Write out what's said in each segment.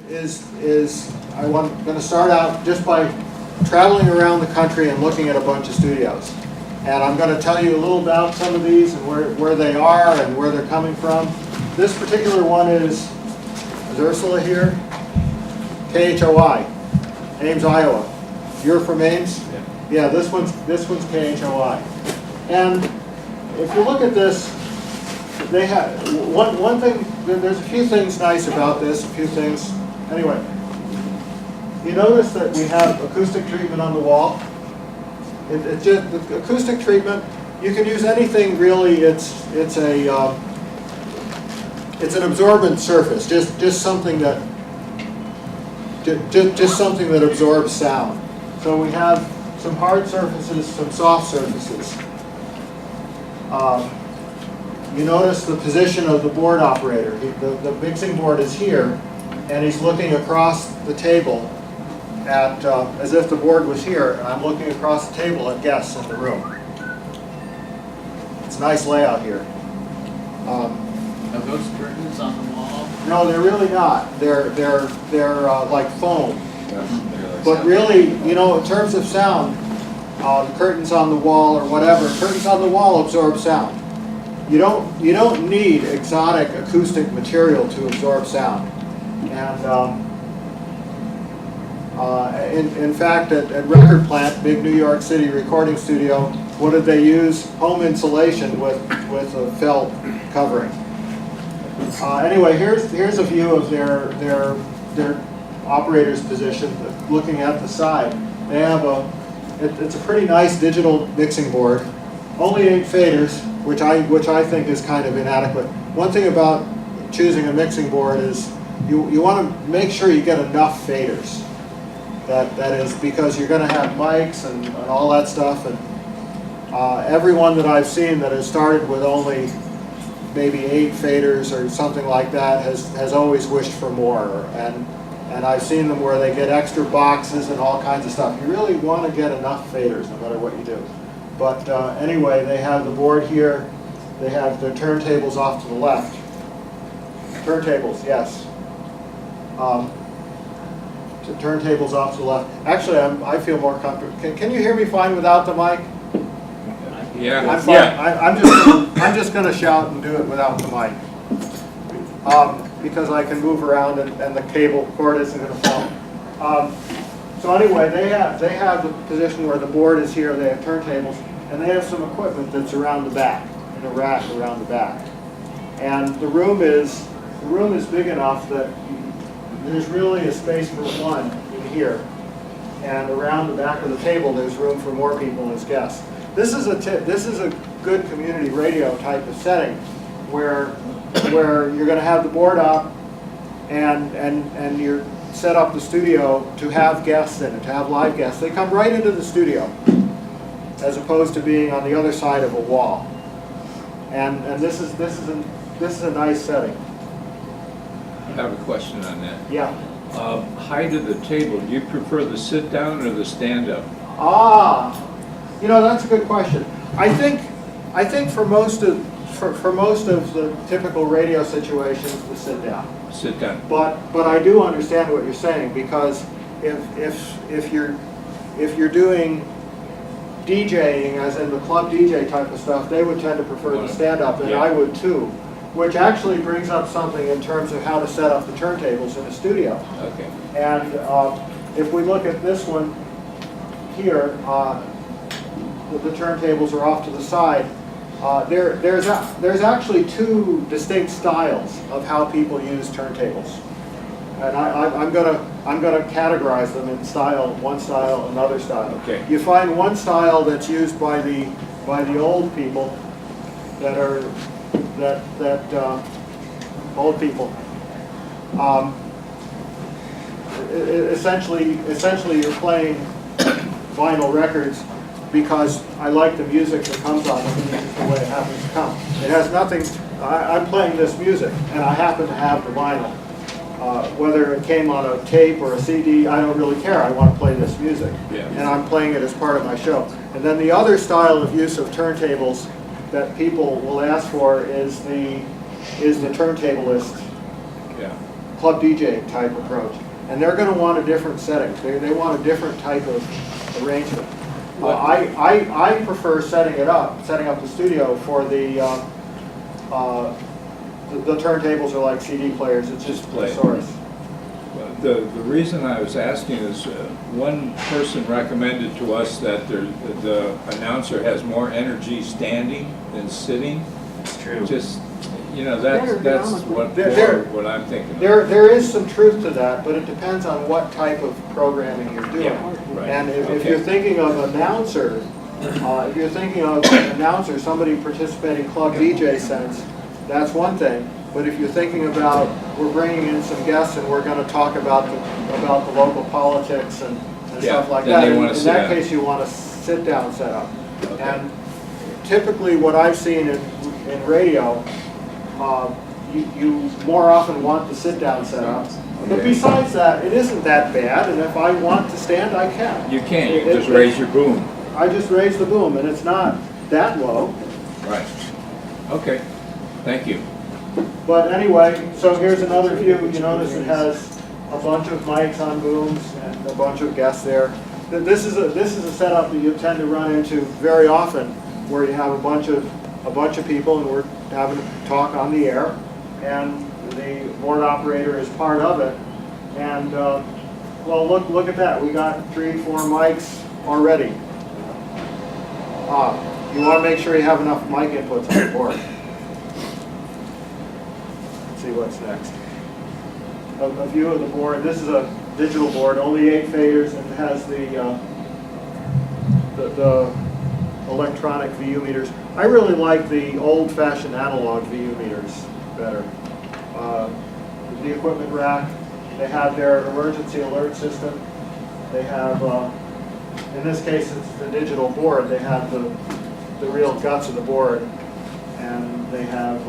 is I'm going to start out just by traveling around the country and looking at a bunch of studios. And I'm going to tell you a little about some of these and where they are and where they're coming from. This particular one is Ursula here? KHOI, Ames, Iowa. You're from Ames? Yeah, this one's KHOI. And if you look at this, they have one thing. There's a few things nice about this. A few things. Anyway, you notice that we have acoustic treatment on the wall. It's just the acoustic treatment. You can use anything really. It's an absorbent surface. Just something that just something that absorbs sound. So we have some hard surfaces, some soft surfaces. You notice the position of the board operator. The mixing board is here, and he's looking across the table at, as if the board was here, and I'm looking across the table at guests in the room. It's a nice layout here. Are those curtains on the wall? No, they're really not. They're like foam. Yeah. But really, you know, in terms of sound, the curtains on the wall or whatever, curtains on the wall absorb sound. You don't need exotic acoustic material to absorb sound. And in fact, at Record Plant, big New York City recording studio, what did they use? Home insulation with a felt covering. Anyway, here's a view of their operator's position, looking at the side. They have it's a pretty nice digital mixing board. Only 8 faders, which I think is kind of inadequate. One thing about choosing a mixing board is you want to make sure you get enough faders. That is because you're going to have mics and all that stuff. And everyone that I've seen that has started with only maybe 8 faders or something like that has always wished for more. And I've seen them where they get extra boxes and all kinds of stuff. You really want to get enough faders no matter what you do. But anyway, they have the board here. They have the turntables off to the left. Turntables, yes. Turntables off to the left. Actually, I feel more comfortable. Can you hear me fine without the mic? Yeah. I'm fine. Yeah. I'm just going to shout and do it without the mic. Because I can move around and the cable cord isn't going to fall. So anyway, they have the position where the board is here. They have turntables, and they have some equipment that's around the back, in a rack around the back. And the room is big enough that there's really a space for one in here, and around the back of the table there's room for more people as guests. This is a good community radio type of setting where you're going to have the board up and you're set up the studio to have guests in it, to have live guests. They come right into the studio as opposed to being on the other side of a wall. And this is a nice setting. I have a question on that. Yeah. Height of the table, do you prefer the sit down or the stand up? You know, that's a good question. I think for most of the typical radio situations, the sit down. Sit down. But I do understand what you're saying, because if you're doing DJing, as in the club DJ type of stuff, they would tend to prefer the stand up, and yeah. I would too. Which actually brings up something in terms of how to set up the turntables in a studio. Okay. And if we look at this one here, the turntables are off to the side. There's actually 2 distinct styles of how people use turntables, and I'm gonna categorize them in style, one style, another style. Okay. You find one style that's used by the old people that are old people. Essentially, you're playing vinyl records because I like the music that comes on them, and this is the way it happens to come. It has nothing. I'm playing this music, and I happen to have the vinyl. Whether it came on a tape or a CD, I don't really care. I want to play this music, Yeah. and I'm playing it as part of my show. And then the other style of use of turntables that people will ask for is the turntablist Yeah. club DJ type approach. And they're going to want a different setting. They want a different type of arrangement. I prefer setting up the studio for the turntables are like CD players. It's just the source. The reason I was asking is one person recommended to us that the announcer has more energy standing than sitting. It's true. Just, you know, that's what I'm thinking of. There is some truth to that, but it depends on what type of programming you're doing. Yeah, right. And if Okay. you're thinking of announcer, somebody participating club DJ sense, that's one thing. But if you're thinking about, we're bringing in some guests and we're going to talk about the local politics and stuff like then that, they wanna in sit that down. case you want a sit-down setup. Okay. And typically what I've seen in radio, you more often want the sit-down setup. But Okay. besides that, it isn't that bad, and if I want to stand, I can. You can, you just raise your boom. I just raise the boom, and it's not that low. Right. Okay, thank you. But anyway, so here's another view. You notice it has a bunch of mics on booms and a bunch of guests there. This is a setup that you tend to run into very often, where you have a bunch of people and we're having a talk on the air, and the board operator is part of it. And well, look at that. We got 3-4 mics already. You want to make sure you have enough mic inputs on the board. See what's next. A view of the board. This is a digital board, only 8 faders, and it has the electronic VU meters. I really like the old-fashioned analog VU meters better. The equipment rack. They have their emergency alert system. They have, in this case, it's the digital board. They have the real guts of the board, and they have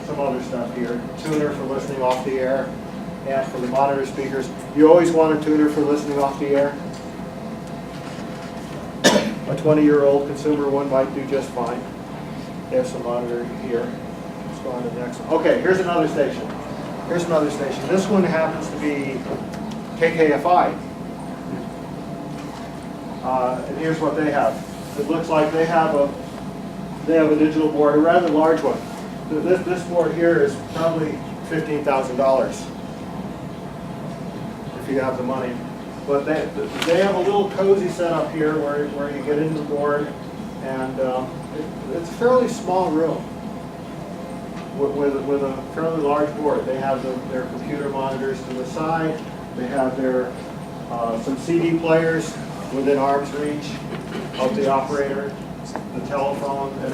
some other stuff here. Tuner for listening off the air, and for the monitor speakers. You always want a tuner for listening off the air. A 20-year-old consumer one might do just fine. They have some monitor here. Let's go on to the next one. Okay, here's another station. Here's another station. This one happens to be KKFI. And here's what they have. It looks like they have a digital board, a rather large one. This board here is probably $15,000 if you have the money. But they have a little cozy setup here where you get into the board, and it's a fairly small room with a fairly large board. They have their computer monitors to the side. They have their some CD players within arm's reach of the operator, the telephone, and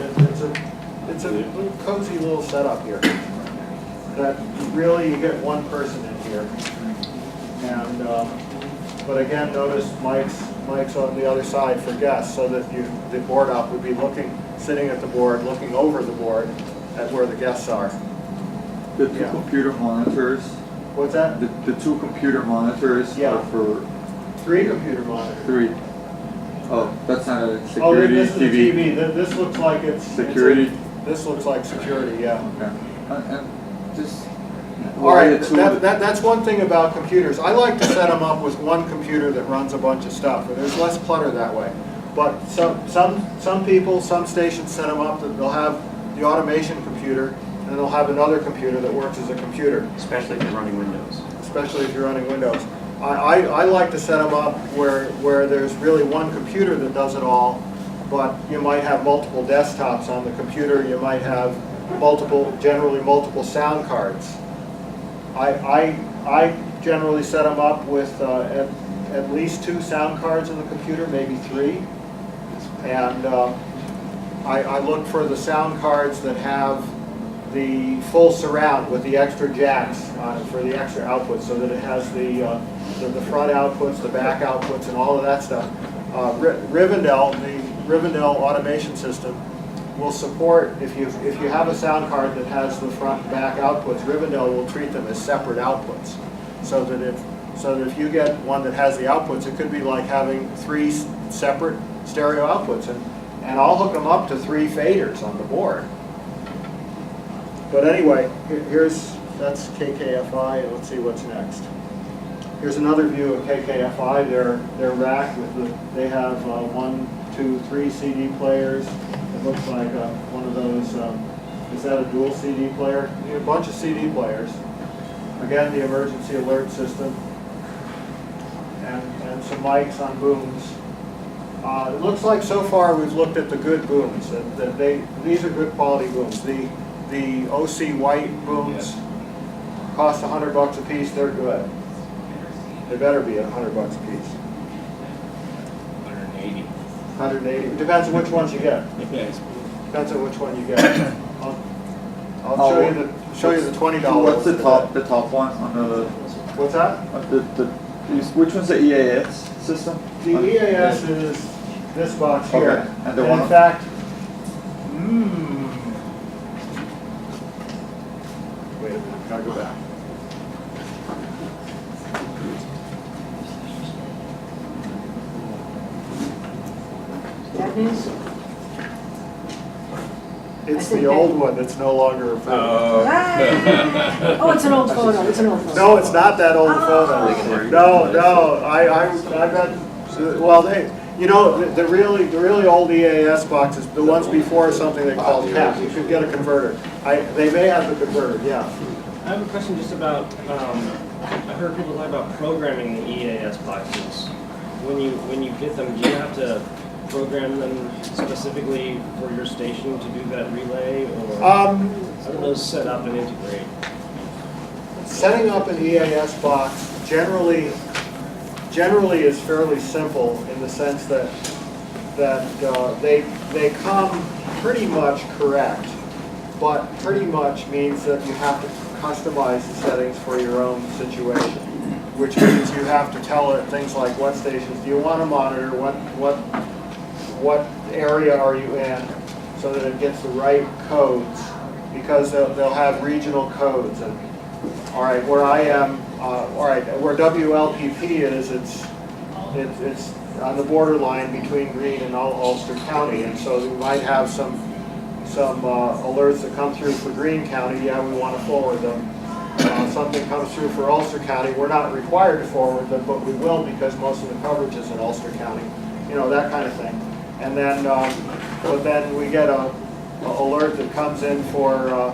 it's a little cozy little setup here. That really you get one person in here, and but again, notice mics on the other side for guests, so that the board op would be sitting at the board, looking over the board at where the guests are. The two computer monitors. What's that? The two computer monitors are for 3 computer monitors. 3. Oh, that's not a Oh, security this is TV. a TV. This looks like it's Security? This looks like security, yeah. Okay. And just All right, the two- that's one thing about computers. I like to set them up with one computer that runs a bunch of stuff, and there's less clutter that way. But some people, some stations set them up that they'll have the automation computer, and they'll have another computer that works as a computer. Especially if you're running Windows. Especially if you're running Windows. I like to set them up where there's really one computer that does it all, but you might have multiple desktops on the computer. You might have generally multiple sound cards. I generally set them up with at least 2 sound cards in the computer, maybe 3. And I look for the sound cards that have the full surround with the extra jacks on it for the extra outputs, so that it has the front outputs, the back outputs, and all of that stuff. Rivendell, the Rivendell automation system, will support, if you have a sound card that has the front and back outputs, Rivendell will treat them as separate outputs. So that if you get one that has the outputs, it could be like having 3 separate stereo outputs, and I'll hook them up to 3 faders on the board. But anyway, here's that's KKFI. Let's see what's next. Here's another view of KKFI. Their rack with they have 1, 2, 3 CD players. It looks like one of those. Is that a dual CD player? A bunch of CD players. Again, the emergency alert system, and some mics on booms. It looks like so far we've looked at the good booms. These are good quality booms. The OC White booms cost $100 a piece. They're good. They better be $100 a piece. 180. 180. It depends on which ones you get. Yes. Depends on which one you get. I'll show you the $20. What's the ones. top one on the? What's that? Which one's the EAS system? The EAS is this box here. Okay. And the one in fact, wait a minute, gotta go back. That news? It's the old one that's no longer a photo. Oh, it's an old photo, it's an old photo. No, it's not that old photo. No, I bet, well, the really old EAS boxes, the ones before something they called CAP, you could get a converter. They may have the converter, yeah. I have a question just about, I heard people talk about programming the EAS boxes. When you get them, do you have to program them specifically for your station to do that relay, or how do those set up and integrate? Setting up an EAS box generally is fairly simple in the sense that they come pretty much correct, but pretty much means that you have to customize the settings for your own situation, which means you have to tell it things like what stations do you want to monitor, what area are you in, so that it gets the right codes, because they'll have regional codes. And all right, where I am, where WLPP is, it's on the borderline between Greene and Ulster County, and so we might have some alerts that come through for Greene County. Yeah, we want to forward them. Something comes through for Ulster County. We're not required to forward them, but we will because most of the coverage is in Ulster County. That kind of thing. And then, but then we get a alert that comes in for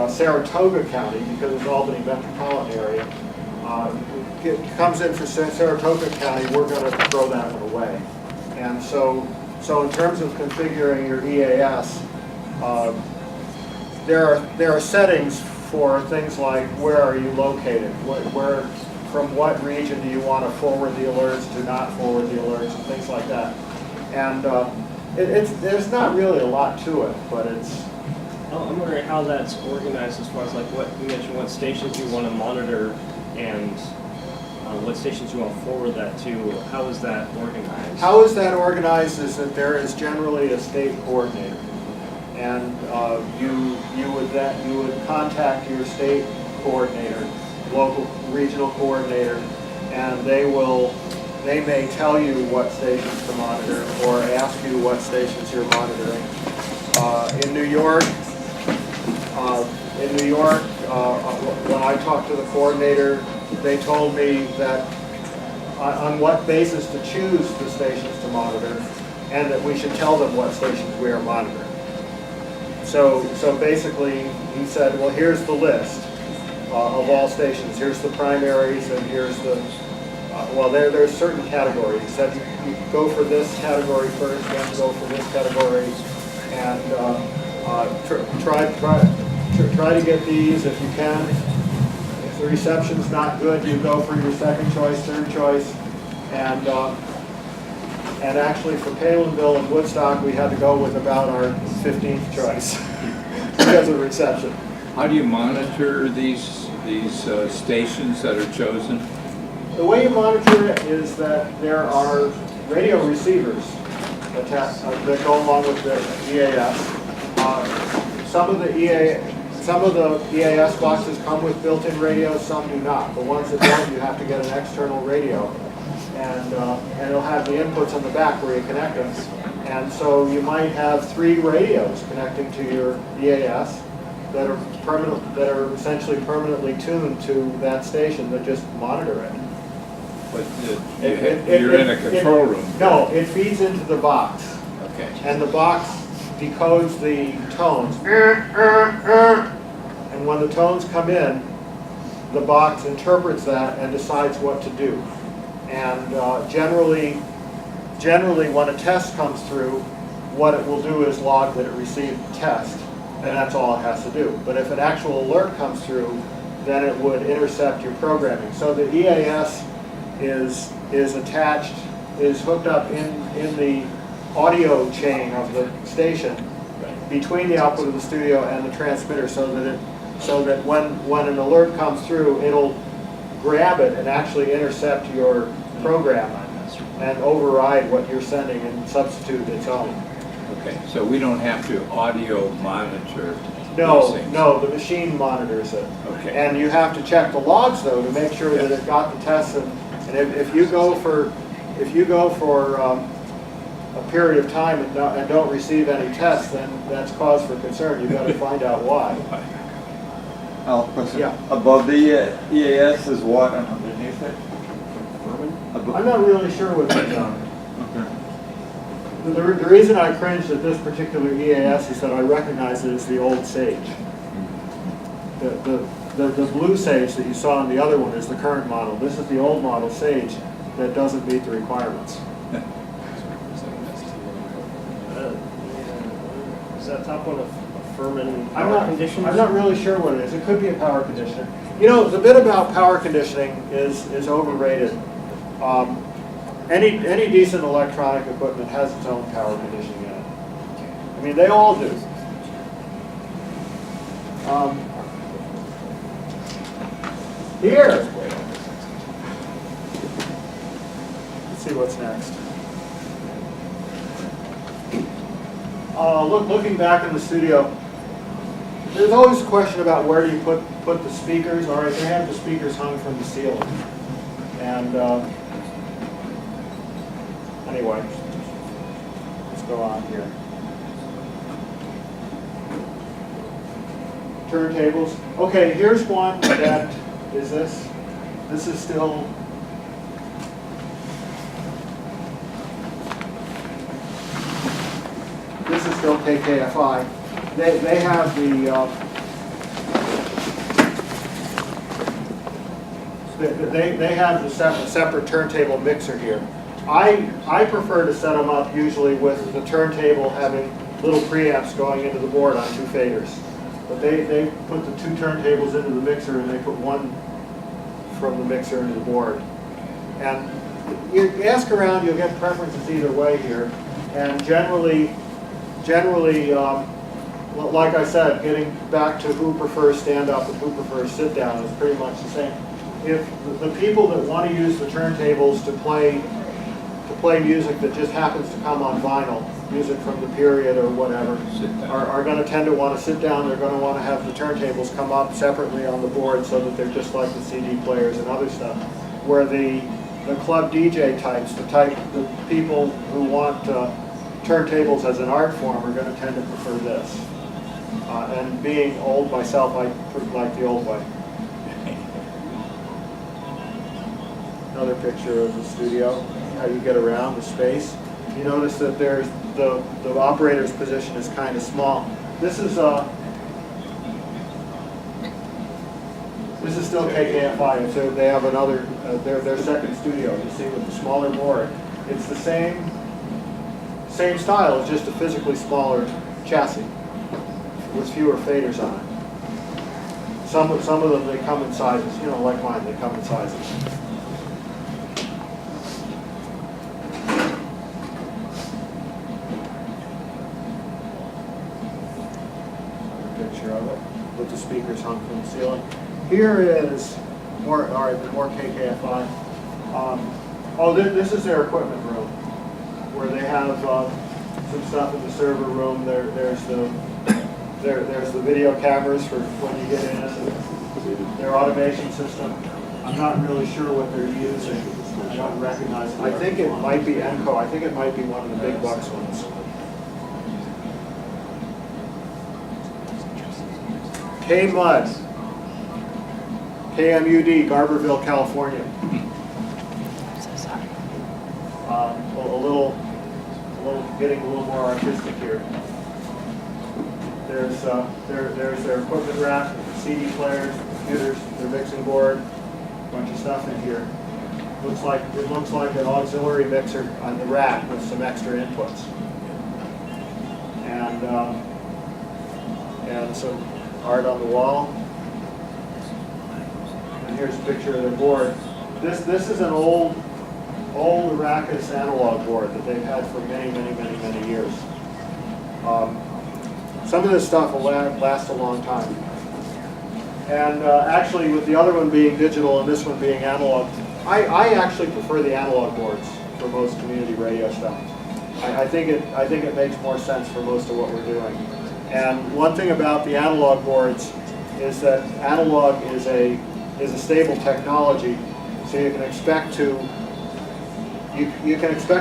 Saratoga County, because it's Albany metropolitan area. It comes in for Saratoga County. We're going to throw that one away. And so in terms of configuring your EAS, there are settings for things like where are you located, from what region do you want to forward the alerts to not forward the alerts, and things like that. And there's not really a lot to it, but it's. I'm wondering how that's organized as far as like what you mentioned, what stations you want to monitor and what stations you want to forward that to. How is that organized? How is that organized is that there is generally a state coordinator, and you would contact your state coordinator, local regional coordinator, and they may tell you what stations to monitor or ask you what stations you're monitoring. In New York, when I talked to the coordinator, they told me that on what basis to choose the stations to monitor, and that we should tell them what stations we are monitoring. So basically, he said, well, here's the list of all stations. Here's the primaries, and here's the there's certain categories. He said you go for this category first, then go for this category, and try to get these if you can. If the reception's not good, you go for your second choice, third choice, and actually for Palinville and Woodstock, we had to go with about our 15th choice because of reception. How do you monitor these stations that are chosen? The way you monitor it is that there are radio receivers attached that go along with the EAS. Some of the EAS boxes come with built-in radios, some do not. The ones that don't, you have to get an external radio, and it'll have the inputs on the back where you connect them. And so you might have 3 radios connecting to your EAS, that are permanent, that are essentially permanently tuned to that station that just monitor it. But It- you're in a control room. No, it feeds into the box, Okay. and the box decodes the tones. And when the tones come in, the box interprets that and decides what to do. And generally, when a test comes through, what it will do is log that it received the test, and that's all it has to do. But if an actual alert comes through, then it would intercept your programming. So the EAS is attached, is hooked up in the audio chain of the station between the output of the studio and the transmitter, so that when an alert comes through, it'll grab it and actually intercept your program and override what you're sending and substitute its own. Okay, so we don't have to audio monitor these No, things? no, the machine monitors it. Okay. And you have to check the logs though to make sure that it got the tests. And if you go for a period of time and don't receive any tests, then that's cause for concern. You've got to find out why. I'll question. Yeah. Above the EAS is what and underneath it? I'm not really sure what they've done. Okay. The reason I cringed at this particular EAS is that I recognize it as the old Sage. The blue Sage that you saw in the other one is the current model. This is the old model Sage that doesn't meet the requirements. Is that top one a Furman I'm power conditions? not really sure what it is. It could be a power conditioner. You know, the bit about power conditioning is overrated. Any decent electronic equipment has its own power conditioning in it. I mean, they all do. Here. Let's see what's next. Looking back in the studio, there's always a question about where do you put the speakers. All right, they have the speakers hung from the ceiling. And anyway, let's go on here. Turntables. Okay, here's one that is this. This is still. This is still KKFI. They have the. They have the separate turntable mixer here. I prefer to set them up usually with the turntable having little preamps going into the board on two faders. But they put the two turntables into the mixer and they put one from the mixer into the board. And you ask around, you'll get preferences either way here. And generally, like I said, getting back to who prefers stand-up and who prefers sit-down is pretty much the same. If the people that want to use the turntables to play music that just happens to come on vinyl, music from the period or whatever, are going to tend to want to sit down. They're going to want to have the turntables come up separately on the board so that they're just like the CD players and other stuff. Where the club DJ types, the people who want turntables as an art form are going to tend to prefer this. And being old myself, I like the old way. Another picture of the studio, how you get around the space. You notice that there's the operator's position is kind of small. This is still KKFI, so they have another their second studio. You see with the smaller board, it's the same style. It's just a physically smaller chassis with fewer faders on it. Some of them they come in sizes, you know, like mine. They come in sizes. Picture of it with the speakers hung from the ceiling. Here is more KKFI. This is their equipment room where they have some stuff in the server room. There's the video cameras for when you get in. Their automation system. I'm not really sure what they're using. I don't recognize it. I think it might be Enco. I think it might be one of the big bucks ones. K-Mud, KMUD, Garberville, California. Getting a little more artistic here. There's their equipment rack, CD players, computers, their mixing board, a bunch of stuff in here. It looks like an auxiliary mixer on the rack with some extra inputs. And some art on the wall. And here's a picture of the board. This is an old Arrakis analog board that they've had for many years. Some of this stuff will last a long time. And actually, with the other one being digital and this one being analog, I actually prefer the analog boards for most community radio stuff. I think it makes more sense for most of what we're doing. And one thing about the analog boards is that analog is a stable technology, so you can expect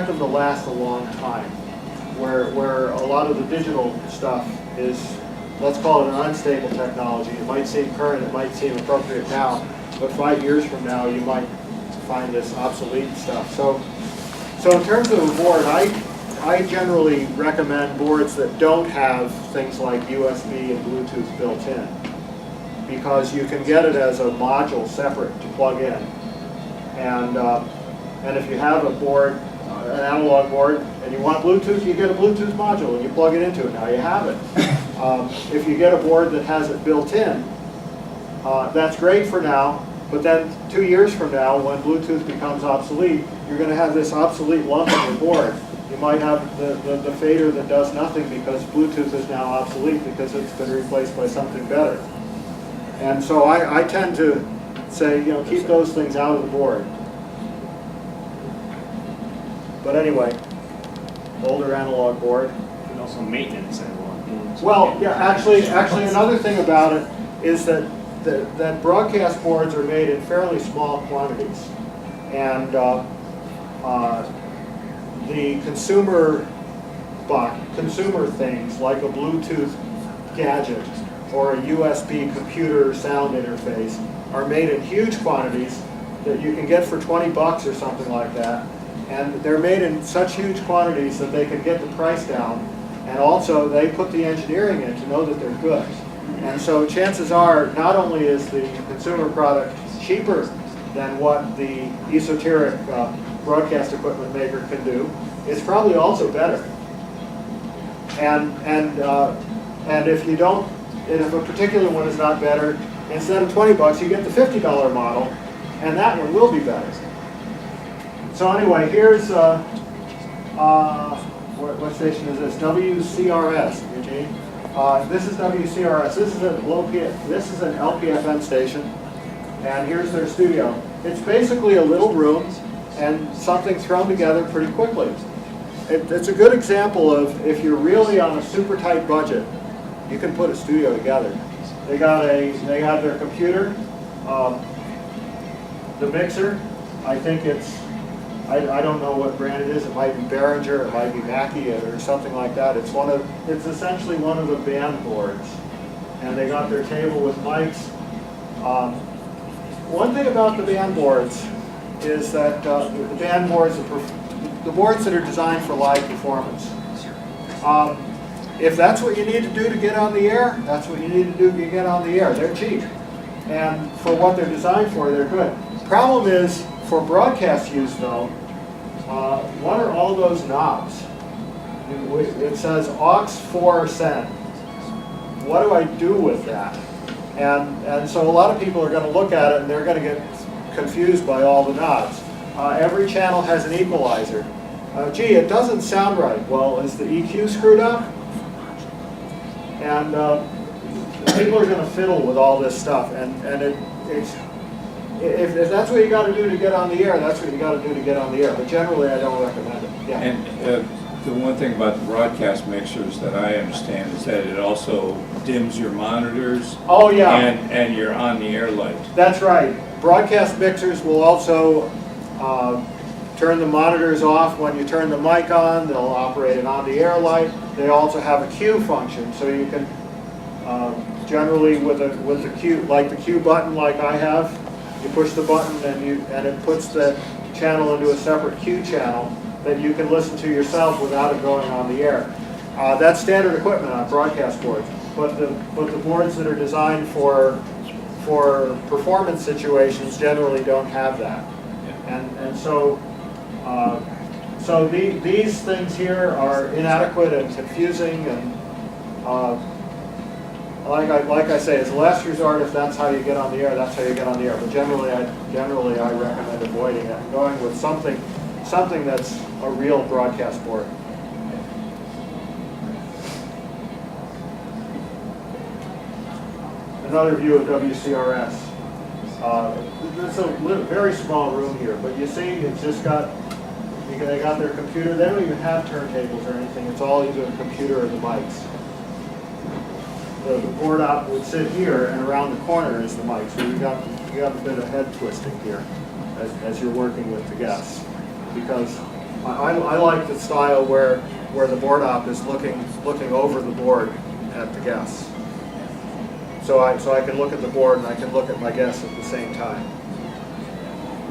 them to last a long time. Where a lot of the digital stuff is, let's call it an unstable technology. It might seem current, it might seem appropriate now, but 5 years from now you might find this obsolete stuff. So in terms of a board, I generally recommend boards that don't have things like USB and Bluetooth built in, because you can get it as a module separate to plug in. And if you have a board, an analog board, and you want Bluetooth, you get a Bluetooth module and you plug it into it. Now you have it. If you get a board that has it built in, that's great for now, but then 2 years from now, when Bluetooth becomes obsolete, you're going to have this obsolete lump on your board. You might have the fader that does nothing because Bluetooth is now obsolete because it's been replaced by something better. And so I tend to say, keep those things out of the board. But anyway, older analog board. And also maintenance analog. Well, yeah, actually another thing about it is that broadcast boards are made in fairly small quantities. And the consumer things like a Bluetooth gadget or a USB computer sound interface are made in huge quantities that you can get for 20 bucks or something like that. And they're made in such huge quantities that they can get the price down. And also they put the engineering in to know that they're good. And so chances are, not only is the consumer product cheaper than what the esoteric broadcast equipment maker can do, it's probably also better. And if you don't, and if a particular one is not better, instead of 20 bucks, you get the $50 model, and that one will be better. So anyway, here's what station is this? WCRS, Eugene. This is WCRS. This is an LPFM station, and here's their studio. It's basically a little room and something thrown together pretty quickly. It's a good example of if you're really on a super tight budget, you can put a studio together. They have their computer, the mixer. I think I don't know what brand it is. It might be Behringer, it might be Mackie, or something like that. It's essentially one of the band boards, and they got their table with mics. One thing about the band boards is that the band boards, the boards that are designed for live performance. If that's what you need to do to get on the air, that's what you need to do to get on the air. They're cheap, and for what they're designed for, they're good. Problem is, for broadcast use though, what are all those knobs? It says aux 4 send. What do I do with that? And so a lot of people are going to look at it and they're going to get confused by all the knobs. Every channel has an equalizer. Gee, it doesn't sound right. Well, is the EQ screwed up? And people are going to fiddle with all this stuff, and if that's what you got to do to get on the air, that's what you got to do to get on the air. But generally, I don't recommend it. Yeah. And the one thing about the broadcast mixers that I understand is that it also dims your monitors. Oh yeah. And your on-the-air light. That's right. Broadcast mixers will also turn the monitors off when you turn the mic on. They'll operate an on-the-air light. They also have a cue function, so you can generally with a Q, like the Q button like I have. You push the button and it puts the channel into a separate Q channel that you can listen to yourself without it going on the air. That's standard equipment on broadcast boards, but the boards that are designed for performance situations generally don't have that. And so these things here are inadequate and confusing, and like I say, as a last resort, if that's how you get on the air, that's how you get on the air. But generally I recommend avoiding it and going with something that's a real broadcast board. Another view of WCRS. It's a very small room here, but you see, it's just they got their computer. They don't even have turntables or anything. It's all either the computer or the mics. The board op would sit here, and around the corner is the mic. So you got a bit of head twisting here as you're working with the guests, because I like the style where the board op is looking over the board at the guests. So I can look at the board and I can look at my guests at the same time.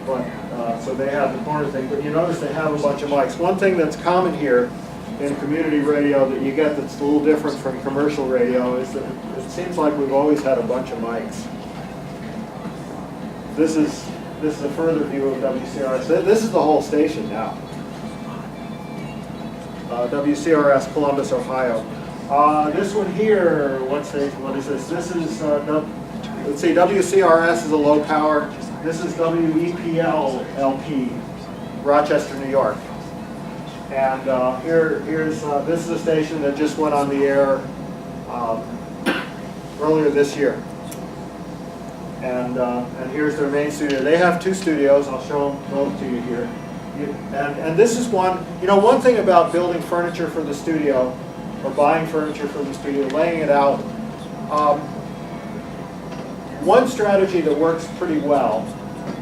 But so they have the corner thing, but you notice they have a bunch of mics. One thing that's common here in community radio that you get that's a little different from commercial radio is that it seems like we've always had a bunch of mics. This is a further view of WCRS. This is the whole station now. WCRS Columbus, Ohio. This one here, what station? What is this? This is let's see. WCRS is a low power. This is WEPL LP, Rochester, New York. And this is a station that just went on the air earlier this year. And here's their main studio. They have two studios. I'll show them both to you here. And this is one. One thing about building furniture for the studio, or buying furniture for the studio, laying it out. One strategy that works pretty well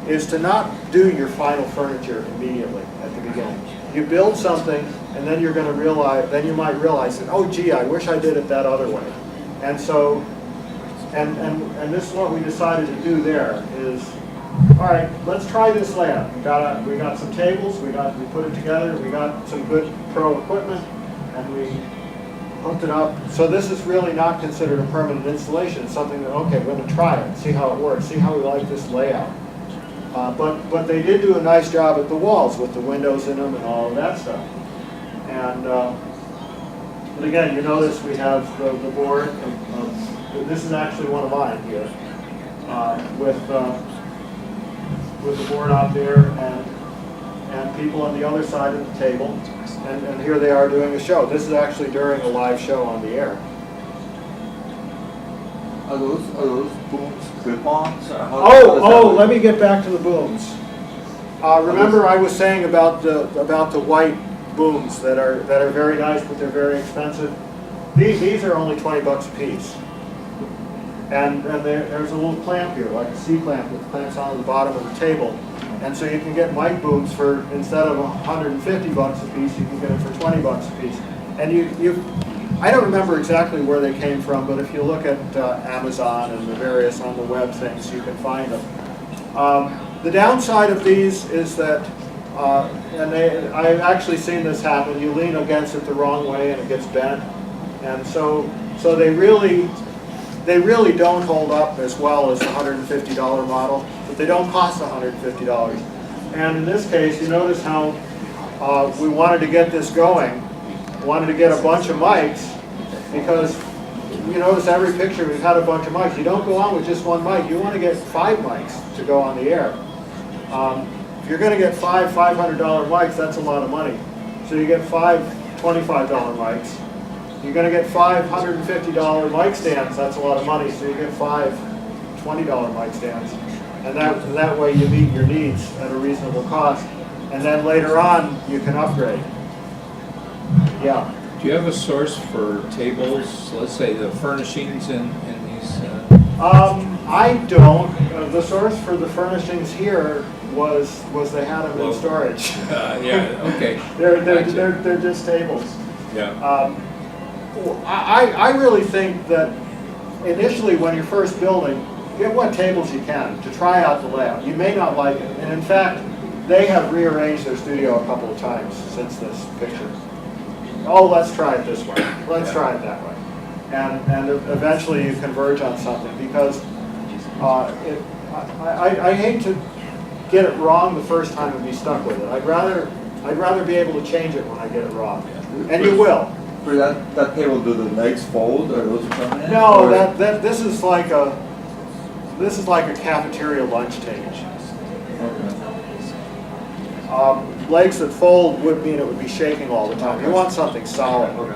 is to not do your final furniture immediately at the beginning. You build something, and then you're going to realize. Then you might realize that, oh, gee, I wish I did it that other way. And so, and this is what we decided to do there. Is, all right, let's try this layout. We got some tables. We put it together. We got some good pro equipment, and we hooked it up. So this is really not considered a permanent installation. It's something that, okay, we're going to try it, see how it works, see how we like this layout. But they did do a nice job at the walls with the windows in them and all of that stuff. And but again, you notice we have the board. This is actually one of mine here, with the board out there and people on the other side of the table. And here they are doing a show. This is actually during a live show on the air. Are those booms clip-ons? Let me get back to the booms. Remember I was saying about the white booms that are very nice, but they're very expensive. These are only $20 a piece. And there's a little clamp here, like a C-clamp that clamps onto the bottom of the table. And so you can get mic booms for, instead of $150 a piece, you can get them for $20 a piece. And I don't remember exactly where they came from, but if you look at Amazon and the various on the web things, you can find them. The downside of these is that, I've actually seen this happen, you lean against it the wrong way and it gets bent. And so they really don't hold up as well as the $150 model, but they don't cost $150. And in this case, you notice how we wanted to get this going, wanted to get a bunch of mics, because you notice every picture we've had a bunch of mics. You don't go on with just one mic, you want to get 5 mics to go on the air. If you're going to get 5 $500 mics, that's a lot of money. So you get 5 $25 mics. You're going to get 5 $150 mic stands, that's a lot of money, so you get 5 $20 mic stands. And that way you meet your needs at a reasonable cost. And then later on, you can upgrade. Yeah. Do you have a source for tables, let's say the furnishings in these? I don't. The source for the furnishings here was they had them in storage. Yeah, okay. They're just tables. Yeah. I really think that initially, when you're first building, get what tables you can to try out the layout. You may not like it, and in fact, they have rearranged their studio a couple of times since this picture. Oh, let's try it this way. Let's try it that way. And eventually you converge on something, because I hate to get it wrong the first time and be stuck with it. I'd rather be able to change it when I get it wrong, and you will. For that table, do the legs fold or those permanent? No, or- this is like a cafeteria lunch table. Okay. Legs that fold would mean it would be shaking all the time. You want something solid. Okay.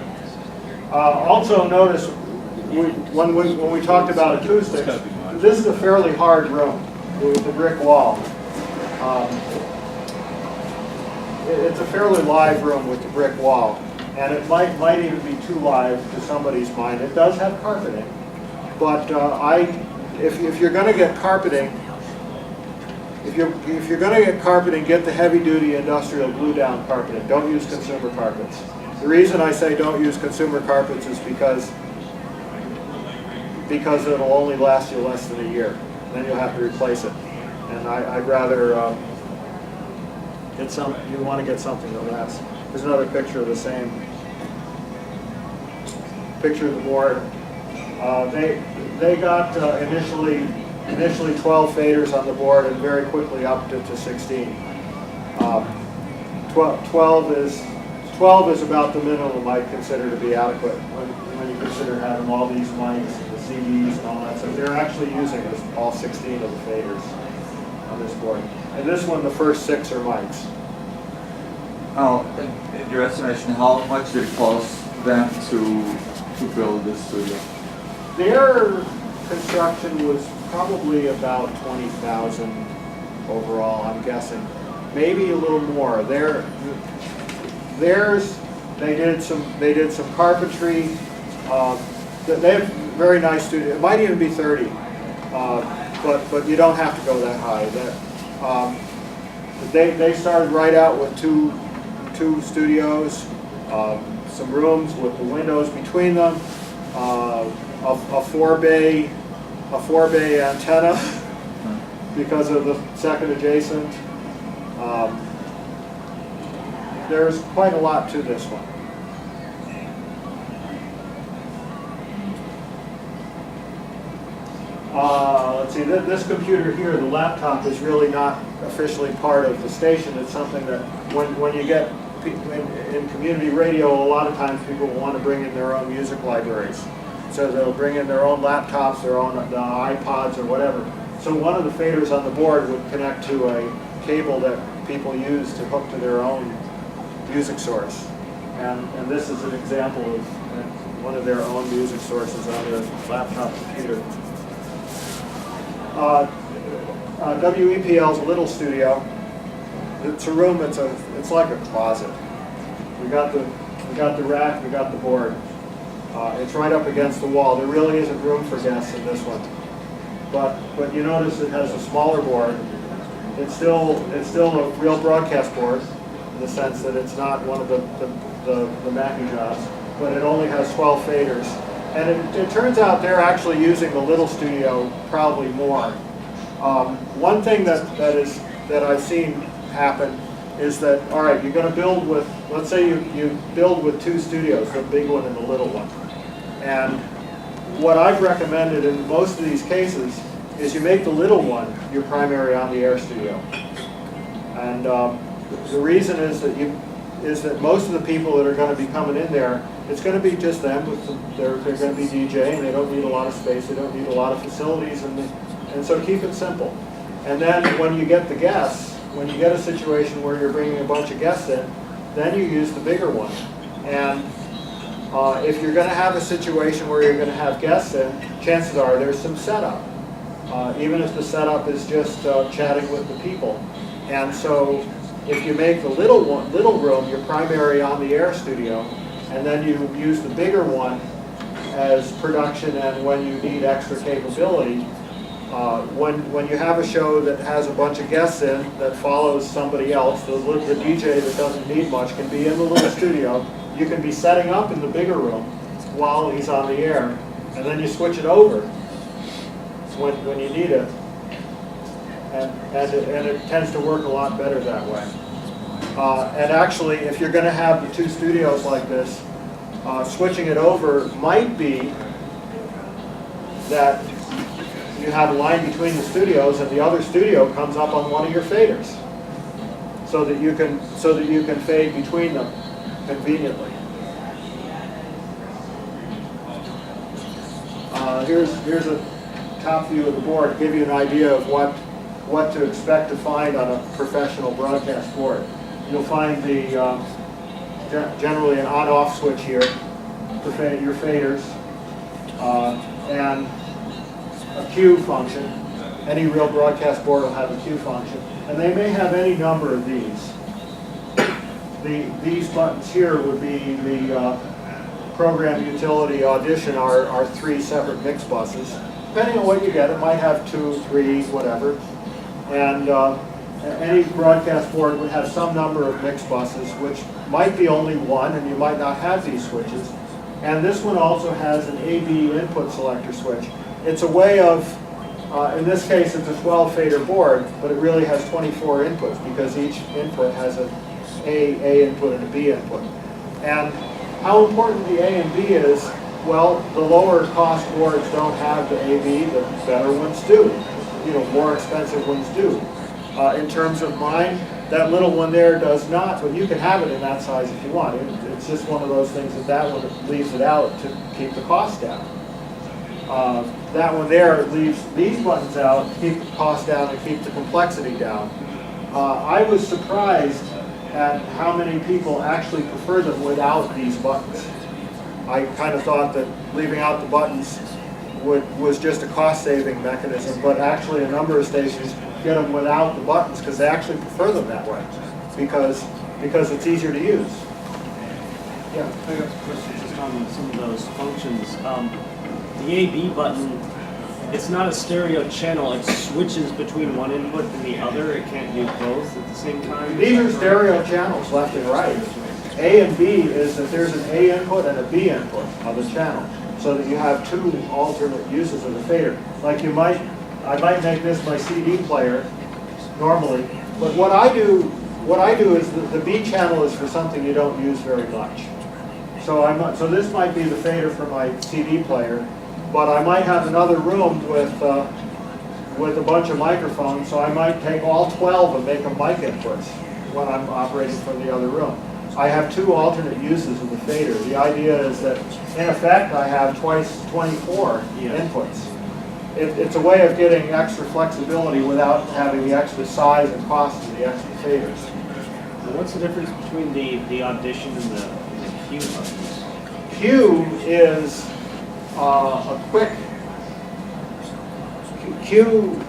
Also notice, when we talked about acoustics, this is a fairly hard room with a brick wall. It's a fairly live room with the brick wall, and it might even be too live to somebody's mind. It does have carpeting, but if you're going to get carpeting, if you're going to get carpeting, get the heavy-duty industrial glue-down carpeting. Don't use consumer carpets. The reason I say don't use consumer carpets is because it'll only last you less than a year. Then you'll have to replace it. And I'd rather you want to get something that lasts. There's another picture of the same. Picture of the board. They got initially 12 faders on the board and very quickly upped it to 16. 12 is about the minimum I'd consider to be adequate when you consider having all these mics and the CDs and all that stuff. They're actually using all 16 of the faders on this board. And this one, the first 6 are mics. Oh, in your estimation, how much did it cost them to build this studio? Their construction was probably about $20,000 overall, I'm guessing. Maybe a little more. Theirs, they did some carpentry. They have very nice studio. It might even be 30, but you don't have to go that high. They started right out with two studios, some rooms with the windows between them, a 4-bay antenna because of the second adjacent. There's quite a lot to this one. Let's see, this computer here, the laptop, is really not officially part of the station. It's something that when you get in community radio, a lot of times people want to bring in their own music libraries. So they'll bring in their own laptops, their own iPods or whatever. So one of the faders on the board would connect to a cable that people use to hook to their own music source. And this is an example of one of their own music sources on their laptop computer. WEPL's a little studio. It's a room. It's like a closet. We got the rack. We got the board. It's right up against the wall. There really isn't room for guests in this one. But you notice it has a smaller board. It's still a real broadcast board in the sense that it's not one of the Mackie jobs, but it only has 12 faders. And it turns out they're actually using the little studio probably more. One thing that I've seen happen is that, all right, you're going to build with, let's say you build with 2 studios, the big one and the little one. And what I've recommended in most of these cases is you make the little one your primary on-the-air studio. And the reason is that most of the people that are going to be coming in there, it's going to be just them. They're going to be DJing. They don't need a lot of space. They don't need a lot of facilities. And so keep it simple. And then when you get the guests, when you get a situation where you're bringing a bunch of guests in, then you use the bigger one. And if you're going to have a situation where you're going to have guests in, chances are there's some setup. Even if the setup is just chatting with the people. And so if you make the little room your primary on-the-air studio, and then you use the bigger one as production and when you need extra capability, when you have a show that has a bunch of guests in that follows somebody else, the DJ that doesn't need much can be in the little studio. You can be setting up in the bigger room while he's on the air, and then you switch it over when you need it. And it tends to work a lot better that way. And actually, if you're going to have the two studios like this, switching it over might be that you have a line between the studios and the other studio comes up on one of your faders, so that you can fade between them conveniently. Here's a top view of the board to give you an idea of what to expect to find on a professional broadcast board. You'll find the generally an on-off switch here for your faders, and a cue function. Any real broadcast board will have a cue function, and they may have any number of these. These buttons here would be the program, utility, audition are three separate mix buses. Depending on what you get, it might have 2, 3, whatever. And any broadcast board would have some number of mix buses, which might be only one, and you might not have these switches. And this one also has an AB input selector switch. It's a way of, in this case it's a 12 fader board, but it really has 24 inputs because each input has an A input and a B input. And how important the A and B is, well, the lower cost boards don't have the AB, the better ones do. You know, more expensive ones do. In terms of mine, that little one there does not, but you can have it in that size if you want. It's just one of those things that one leaves it out to keep the cost down. That one there leaves these buttons out to keep the cost down and keep the complexity down. I was surprised at how many people actually prefer them without these buttons. I kind of thought that leaving out the buttons was just a cost-saving mechanism, but actually a number of stations get them without the buttons because they actually prefer them that way because it's easier to use. Yeah. I got a question just on some of those functions. The AB button, it's not a stereo channel. It switches between one input and the other. It can't do both at the same time. These are stereo channels, left and right. A and B is that there's an A input and a B input of the channel, so that you have two alternate uses of the fader. Like I might make this my CD player normally, but what I do is the B channel is for something you don't use very much. So this might be the fader for my CD player, but I might have another room with a bunch of microphones, so I might take all 12 and make them mic inputs when I'm operating from the other room. I have two alternate uses of the fader. The idea is that, in effect, I have twice 24 inputs. It's a way of getting extra flexibility without having the extra size and cost of the extra faders. And what's the difference between the audition and the cue buttons? Cue is a quick. Cue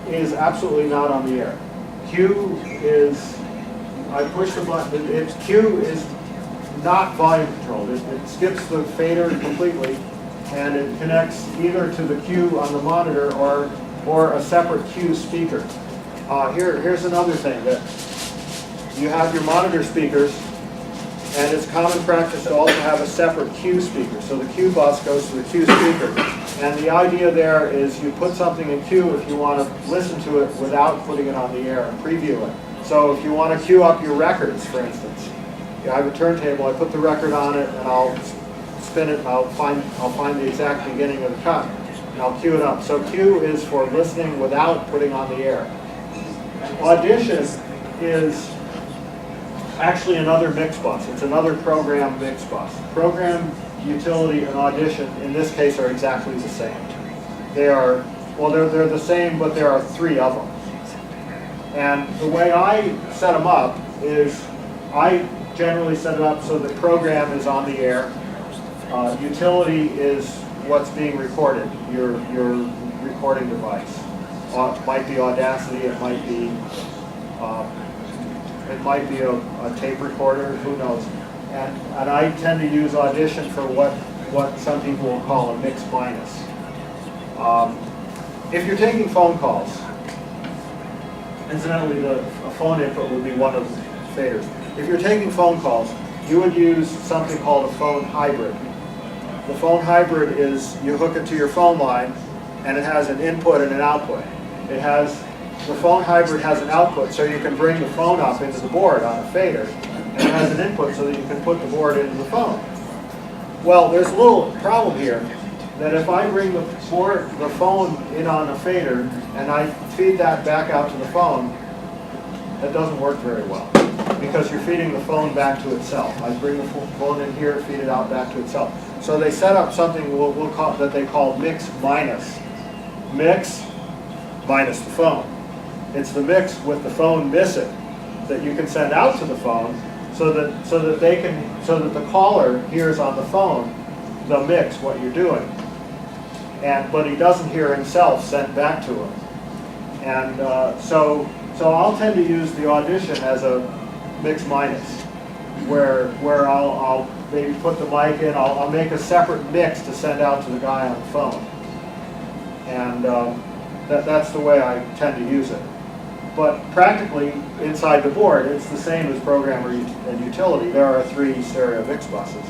is absolutely not on the air. Cue is, I push the button, cue is not volume controlled. It skips the fader completely, and it connects either to the cue on the monitor or a separate cue speaker. Here's another thing, that you have your monitor speakers, and it's common practice to also have a separate cue speaker. So the cue bus goes to the cue speaker. And the idea there is you put something in cue if you want to listen to it without putting it on the air and preview it. So if you want to cue up your records, for instance, I have a turntable, I put the record on it, and I'll spin it, and I'll find the exact beginning of the cut, and I'll cue it up. So cue is for listening without putting on the air. Audition is actually another mix bus. It's another program mix bus. Program, utility, and audition in this case are exactly the same. They're the same, but there are three of them. And the way I set them up is I generally set it up so the program is on the air. Utility is what's being recorded, your recording device. It might be Audacity, it might be a tape recorder, who knows. And I tend to use Audition for what some people will call a mix minus. If you're taking phone calls, incidentally, a phone input would be one of the faders. If you're taking phone calls, you would use something called a phone hybrid. The phone hybrid is you hook it to your phone line, and it has an input and an output. The phone hybrid has an output, so you can bring the phone up into the board on a fader, and it has an input so that you can put the board into the phone. Well, there's a little problem here, that if I bring the phone in on a fader, and I feed that back out to the phone, that doesn't work very well, because you're feeding the phone back to itself. I bring the phone in here, feed it out back to itself. So they set up something we'll call, that they call mix minus. Mix minus the phone. It's the mix with the phone missing that you can send out to the phone, so that the caller hears on the phone the mix, what you're doing, but he doesn't hear himself sent back to him. And so I'll tend to use the Audition as a mix minus, where I'll maybe put the mic in. I'll make a separate mix to send out to the guy on the phone, and that's the way I tend to use it. But practically, inside the board, it's the same as programmer and utility. There are 3 stereo mix buses.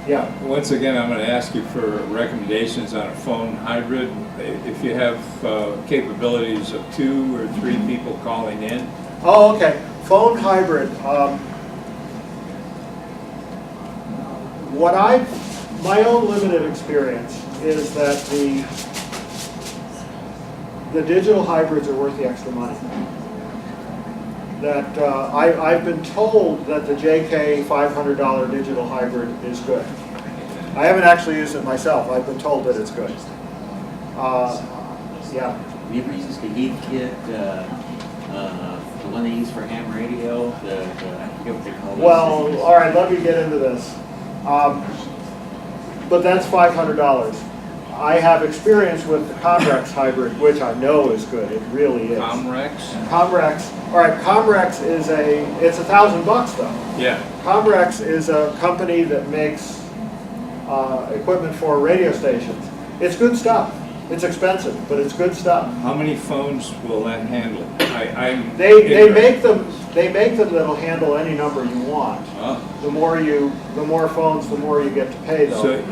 Yeah. Once again, I'm going to ask you for recommendations on a phone hybrid. If you have capabilities of 2 or 3 people calling in. Oh, okay. Phone hybrid. My own limited experience is that the digital hybrids are worth the extra money. That I've been told that the JK $500 digital hybrid is good. I haven't actually used it myself. I've been told that it's good. Yeah. Have you ever used the Heathkit, the one they use for ham radio? I forget what they call it. Well, all right, let me get into this. But that's $500. I have experience with the Comrex hybrid, which I know is good. It really is. Comrex? Comrex. All right, Comrex is it's $1,000 though. Yeah. Comrex is a company that makes equipment for radio stations. It's good stuff. It's expensive, but it's good stuff. How many phones will that handle? They make them that'll handle any number you want. Oh. The more phones, the more you get to pay though.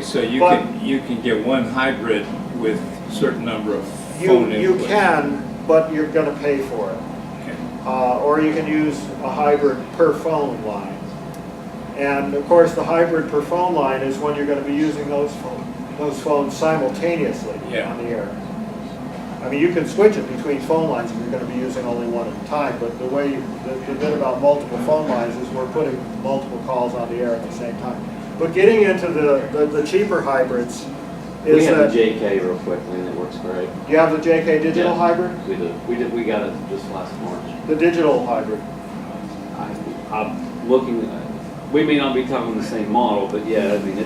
So you can get one hybrid with a certain number of phone inputs. You can, but you're going to pay for it. Okay. Or you can use a hybrid per phone line. And of course, the hybrid per phone line is when you're going to be using those phones simultaneously on the air. I mean, you can switch it between phone lines if you're going to be using only one at a time, but the bit about multiple phone lines is we're putting multiple calls on the air at the same time. But getting into the cheaper hybrids is we have that... the JK real quickly, and it works great. You have the JK digital Yeah, hybrid? We do. We got it just last March. The digital hybrid. I'm looking. We may not be talking the same model, but yeah, I mean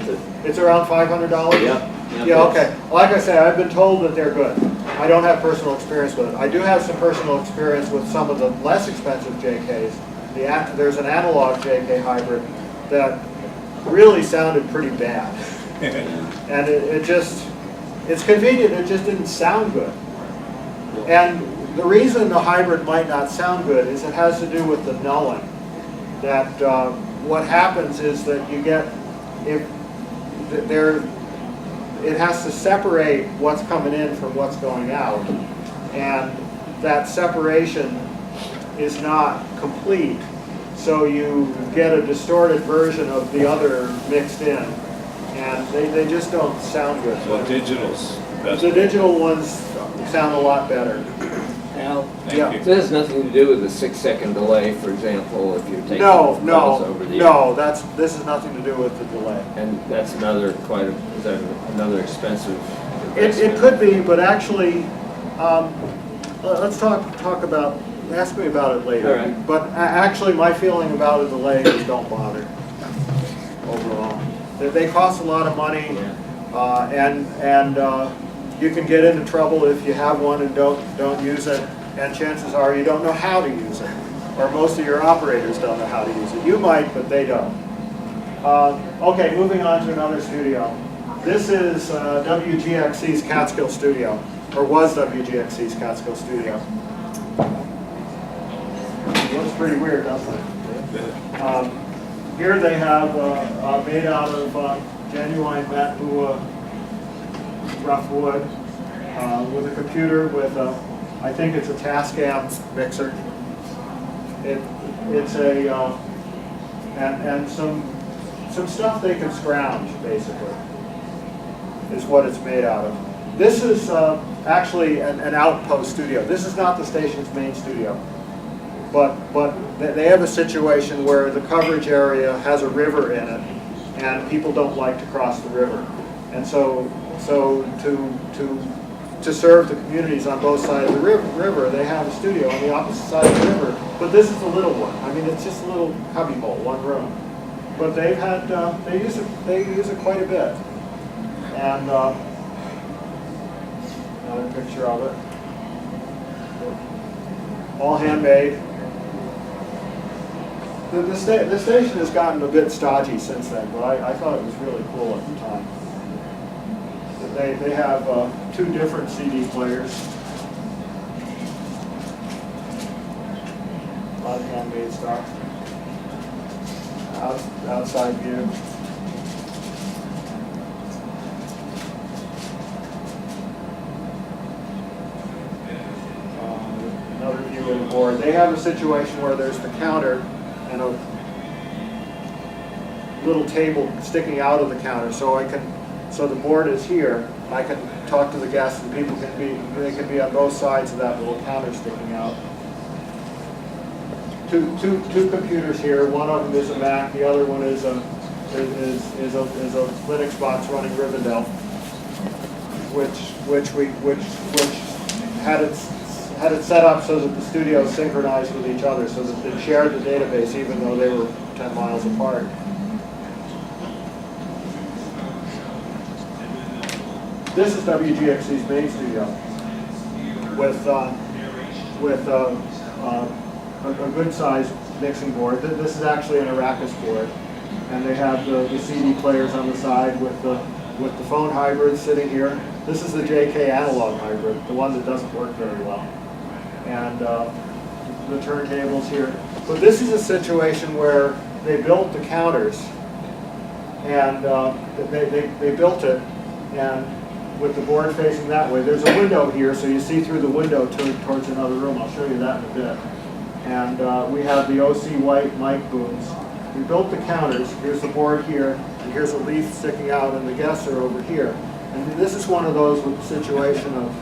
It's around $500? Yep. Yeah, okay. Like I say, I've been told that they're good. I don't have personal experience with it. I do have some personal experience with some of the less expensive JKs. There's an analog JK hybrid that really sounded pretty bad. And it's convenient, it just didn't sound good. And the reason the hybrid might not sound good is it has to do with the nulling. That what happens is that you get, it has to separate what's coming in from what's going out. And that separation is not complete. So you get a distorted version of the other mixed in. And they just don't sound good. So digital's best. The digital ones sound a lot better. Al, Yeah. Thank you. this has nothing to do with the 6-second delay, for example, if you're taking No, calls over the air. no, this has nothing to do with the delay. And that's another is that another expensive It investment? could be, but actually, let's talk about, ask me about it later. All right. But actually, my feeling about a delay is don't bother overall. They cost a lot of money, and you can get into trouble if you have one and don't use it, and chances are you don't know how to use it, or most of your operators don't know how to use it. You might, but they don't. Okay, moving on to another studio. This is WGXC's Catskill studio, or was WGXC's Catskill studio. It looks pretty weird, doesn't it? Here they have made out of genuine Matbua rough wood with a computer with a, I think it's a Tascam mixer. It's a and some stuff they can scrounge, basically, is what it's made out of. This is actually an outpost studio. This is not the station's main studio, but they have a situation where the coverage area has a river in it, and people don't like to cross the river, and so to serve the communities on both sides of the river, they have a studio on the opposite side of the river. But this is the little one. I mean, it's just a little cubbyhole, one room. But they've had they use it quite a bit. And another picture of it. All handmade. The station has gotten a bit stodgy since then, but I thought it was really cool at the time. They have 2 different CD players. A lot of handmade stuff. Outside view. Another view of the board. They have a situation where there's the counter and a little table sticking out of the counter, so the board is here. I can talk to the guests, and people can be on both sides of that little counter sticking out. Two computers here. One of them is a Mac. The other one is a Linux box running Rivendell, which had it set up so that the studios synchronized with each other, so that they shared the database even though they were 10 miles apart. This is WGXC's main studio with a good-sized mixing board. This is actually an Arrakis board, and they have the CD players on the side with the phone hybrid sitting here. This is the JK analog hybrid, the one that doesn't work very well, and the turntables here. But this is a situation where they built the counters, and they built it, and with the board facing that way. There's a window here, so you see through the window towards another room. I'll show you that in a bit. And we have the OC White mic booms. We built the counters. Here's the board here, and here's a leaf sticking out, and the guests are over here. And this is one of those with the situation of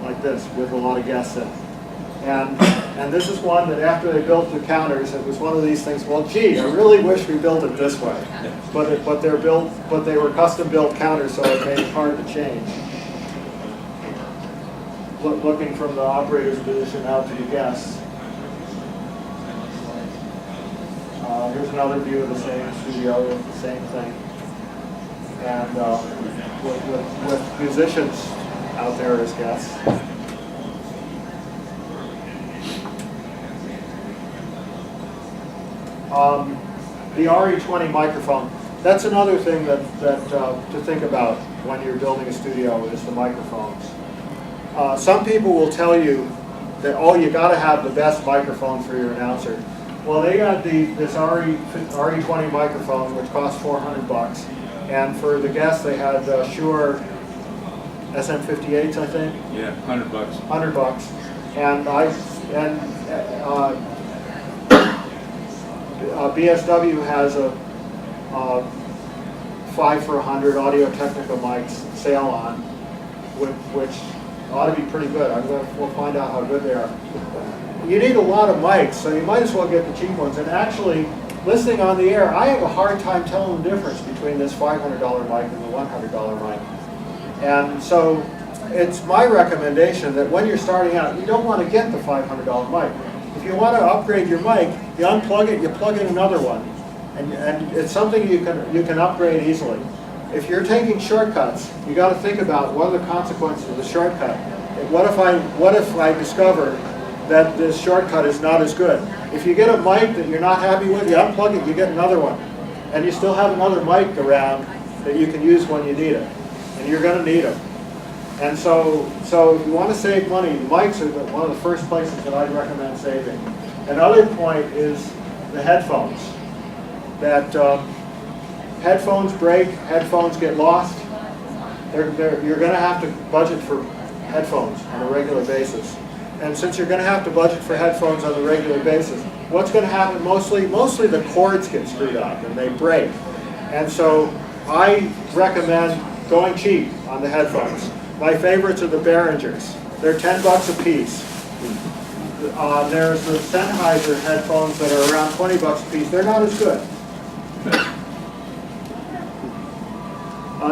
like this, with a lot of guests in. And this is one that after they built the counters, it was one of these things. Well, gee, I really wish we built it this way. But they were custom built counters, so it made it hard to change. Looking from the operator's position out to the guests. Here's another view of the same studio with the same thing, and with musicians out there as guests. The RE20 microphone. That's another thing that to think about when you're building a studio is the microphones. Some people will tell you that, oh, you got to have the best microphone for your announcer. Well, they got this RE20 microphone, which costs $400, and for the guests they had Shure SM58s, I think. Yeah, $100. $100, and BSW has a 5 for $100 Audio-Technica mics sale on, which ought to be pretty good. We'll find out how good they are. You need a lot of mics, so you might as well get the cheap ones. And actually, listening on the air, I have a hard time telling the difference between this $500 mic and the $100 mic. And so it's my recommendation that when you're starting out, you don't want to get the $500 mic. If you want to upgrade your mic, you unplug it, you plug in another one. And it's something you can upgrade easily. If you're taking shortcuts, you got to think about what are the consequences of the shortcut. What if I discover that this shortcut is not as good? If you get a mic that you're not happy with, you unplug it, you get another one. And you still have another mic around that you can use when you need it. And you're going to need them. And so if you want to save money, mics are one of the first places that I'd recommend saving. Another point is the headphones. That headphones break, headphones get lost, you're going to have to budget for headphones on a regular basis. And since you're going to have to budget for headphones on a regular basis, what's going to happen mostly the cords get screwed up and they break. And so I recommend going cheap on the headphones. My favorites are the Behringers. They're $10 a piece. There's the Sennheiser headphones that are around $20 a piece. They're not as good.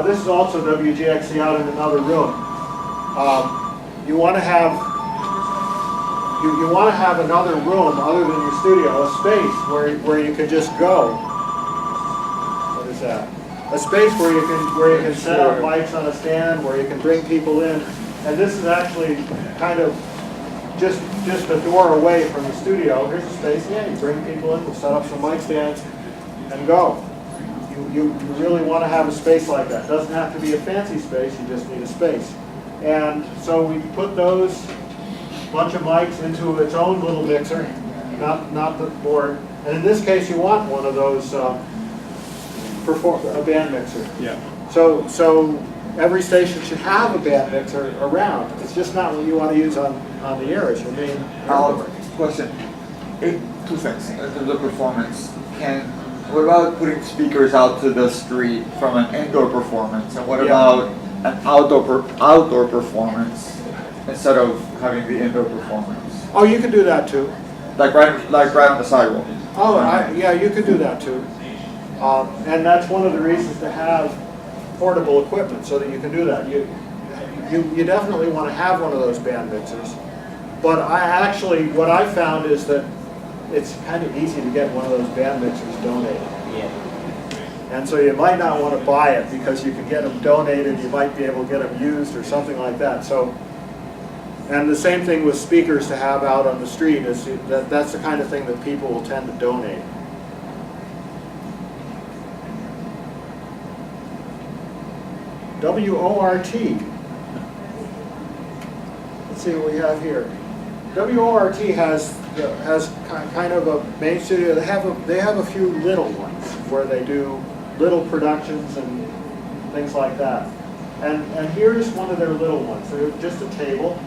This is also WGXC out in another room. You want to have another room other than your studio, a space where you can just go. What is that? A space where you can set up mics on a stand, where you can bring people in. And this is actually kind of just a door away from the studio. Here's a space. Yeah, you bring people in, set up some mic stands, and go. You really want to have a space like that. It doesn't have to be a fancy space, you just need a space. And so we put those bunch of mics into its own little mixer, not the board. And in this case, you want one of those a band mixer. Yeah. So every station should have a band mixer around. It's just not what you want to use on the air as your main Question. Two things. The performance. What about putting speakers out to the street from an indoor performance? And what about an outdoor performance instead of having the indoor performance? Oh, you can do that too. Like right on the sidewalk. Oh, yeah, you could do that too. And that's one of the reasons to have portable equipment, so that you can do that. You definitely want to have one of those band mixers. But what I found is that it's kind of easy to get one of those band mixers donated. Yeah. And so you might not want to buy it because you can get them donated, you might be able to get them used or something like that. So, and the same thing with speakers to have out on the street, is that's the kind of thing that people will tend to donate. WORT. Let's see what we have here. WORT has kind of a main studio. They have a few little ones where they do little productions and things like that. And here's one of their little ones. They're just a table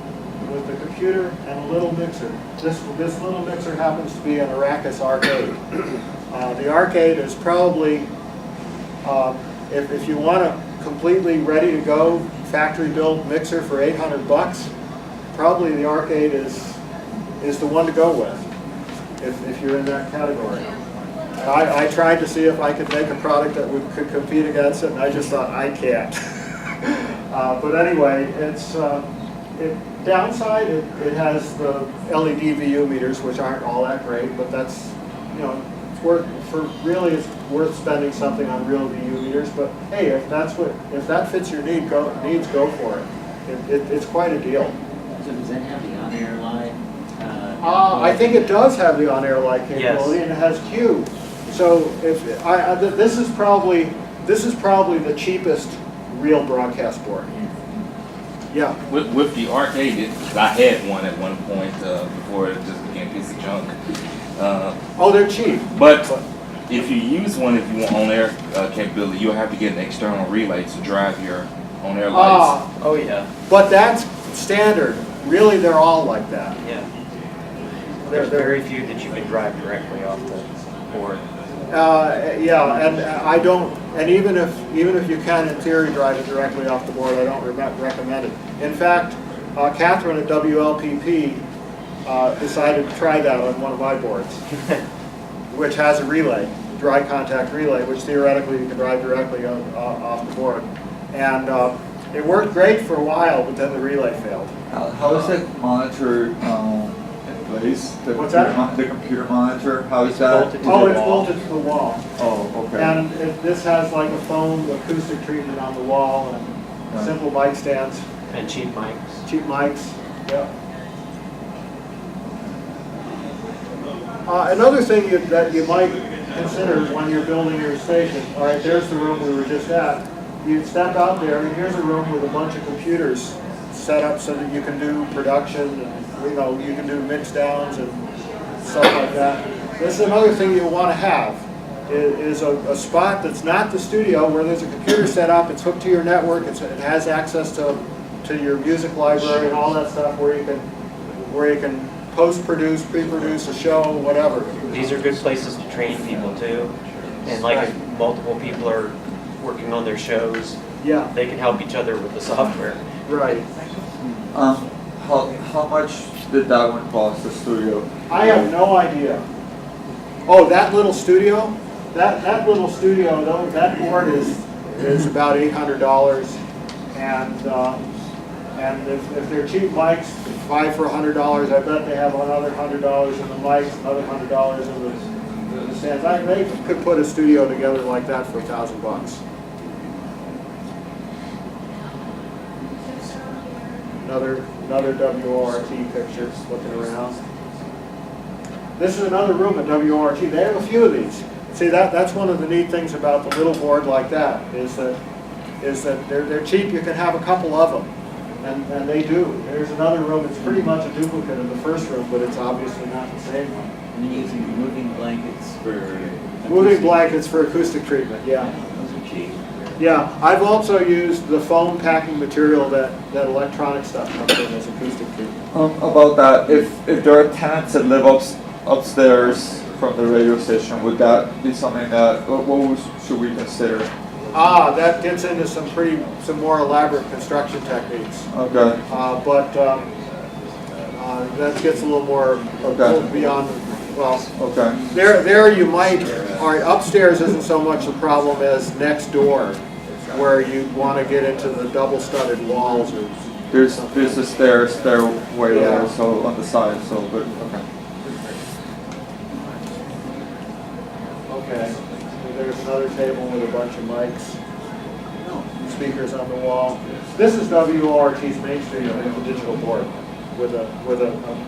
with a computer and a little mixer. This little mixer happens to be an Arrakis arcade. The arcade is probably, if you want a completely ready to go factory built mixer for $800, probably the arcade is the one to go with if you're in that category. I tried to see if I could make a product that could compete against it, and I just thought I can't. But anyway, it's downside. It has the LED VU meters, which aren't all that great, but that's it's worth spending something on real VU meters. But hey, if that fits your needs, go for it. It's quite a deal. So does that have the on-air live? I think it does have the on-air light capability, Yes. and it has Q. So this is probably the cheapest real broadcast board. Yeah. With the arcade, I had one at one point before it just became a piece of junk. They're cheap. But if you use one, if you want on-air capability, you'll have to get an external relay to drive your on-air lights. Oh yeah. But that's standard. Really, they're all like that. Yeah. They're very few that you can drive directly off the board. Yeah, and I don't. And even if you can, in theory, drive it directly off the board, I don't recommend it. In fact, Catherine at WLPP decided to try that on one of my boards, which has a relay, dry contact relay, which theoretically you can drive directly off the board. And it worked great for a while, but then the relay failed. How is that monitor in place? What's that? The computer monitor. How is that? It's bolted to the wall. Oh, okay. And this has like a foam acoustic treatment on the wall and simple mic stands. And cheap mics. Cheap mics, yeah. Another thing that you might consider when you're building your station, all right, there's the room we were just at. You step out there, and here's a room with a bunch of computers set up so that you can do production, and you can do mix downs and stuff like that. This is another thing you want to have is a spot that's not the studio, where there's a computer set up, it's hooked to your network, it has access to your music library and all that stuff, where you can post-produce, pre-produce a show, whatever. These are good places to train people too. And like if multiple people are working on their shows, Yeah, they can help each other with the software. right. How much did that one cost, the studio? I have no idea. Oh, that little studio? That little studio, though, that board is about $800, and if they're cheap mics, 5 for $100. I bet they have another $100 in the mics, another $100 in the stands. They could put a studio together like that for $1,000. Another WORT picture, looking around. This is another room at WORT. They have a few of these. See, that's one of the neat things about the little board like that, is that they're cheap. You can have a couple of them, and they do. There's another room. It's pretty much a duplicate of the first room, but it's obviously not the same one. And you're using moving blankets for... Moving blankets for acoustic treatment, yeah. Those are cheap. Yeah, I've also used the foam packing material that electronic stuff comes in as acoustic treatment. About that, if there are tenants that live upstairs from the radio station, would that be something that, should we consider? That gets into some more elaborate construction techniques. Okay. But that gets a little more beyond, well, Okay. there you might, all right, upstairs isn't so much a problem as next door, where you want to get into the double studded walls or There's a stairway Yeah. there, so on the side, so, but, okay. Okay, there's another table with a bunch of mics, speakers on the wall. This is WORT's main studio, they have a digital board with a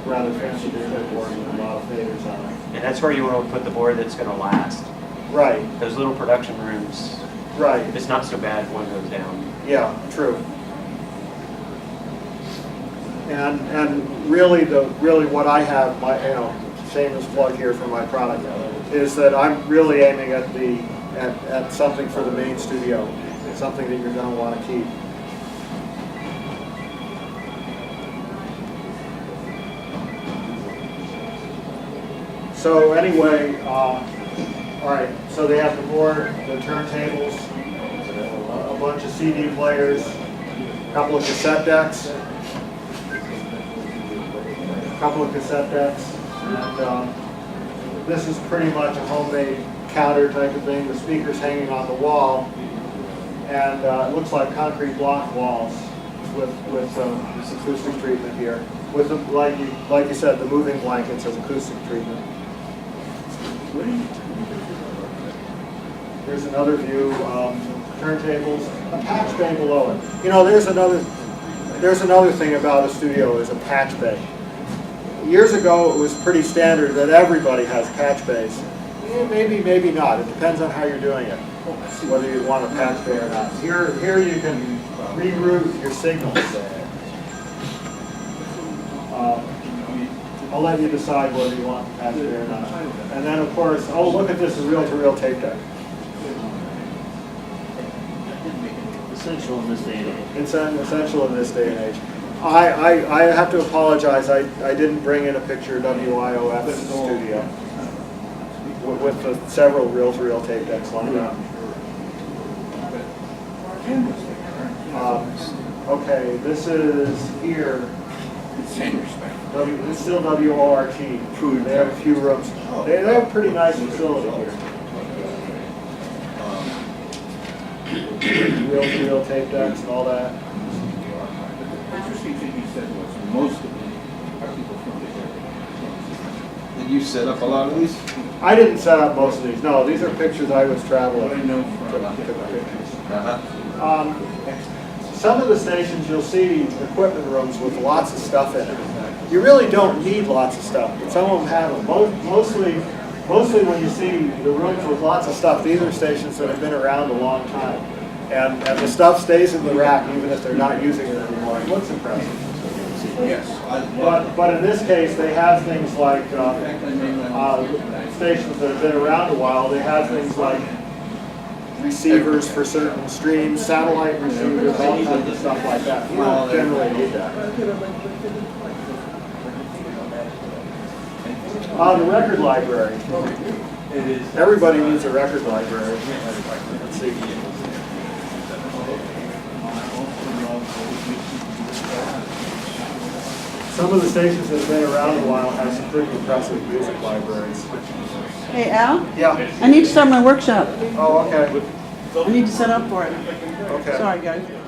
rather fancy digital board with a lot of faders on it. And that's where you want to put the board that's going to last. Right, Those little production rooms, right, it's not so bad if one goes down. yeah, true. And really what I have, my, shameless plug here for my product, is that I'm really aiming at something for the main studio, something that you're going to want to keep. So anyway, all right, so they have the board, the turntables, a bunch of CD players, a couple of cassette decks, and this is pretty much a homemade counter type of thing. The speaker's hanging on the wall, and it looks like concrete block walls with this acoustic treatment here, with the, like you said, the moving blankets as acoustic treatment. Here's another view, turntables, a patch bay below it. There's another thing about a studio is a patch bay. Years ago, it was pretty standard that everybody has patch bays. Maybe not. It depends on how you're doing it, whether you want a patch bay or not. Here you can reroute your signals. I'll let you decide whether you want a patch bay or not. And then, of course, look at this, a reel-to-reel tape deck. Essential in this day and age. It's essential in this day and age. I have to apologize, I didn't bring in a picture of WIOF's studio with the several reel-to-reel tape decks lined up. Okay, this is here. It's still WORT. They have a few rooms. They have a pretty nice facility here. Reel-to-reel tape decks and all that. Interesting thing you said was most of them are people from the area. Did you set up a lot of these? I didn't set up most of these. No, these are pictures I was traveling. What I know Took pictures. Uh-huh. Some of the stations you'll see equipment rooms with lots of stuff in it. You really don't need lots of stuff, but some of them have them. Mostly when you see the rooms with lots of stuff, these are stations that have been around a long time. And the stuff stays in the rack even if they're not using it anymore. It looks impressive. Yes. But in this case, they have things like, stations that have been around a while, they have things like receivers for certain streams, satellite receivers, all kinds of stuff like that. We don't generally need that. The record library. Everybody needs a record library. Let's see. Some of the stations that have been around a while have some pretty impressive music libraries. Hey, Al, Yeah. I need to start my workshop. Oh, okay. I need to set up for it. Okay. Sorry, guys.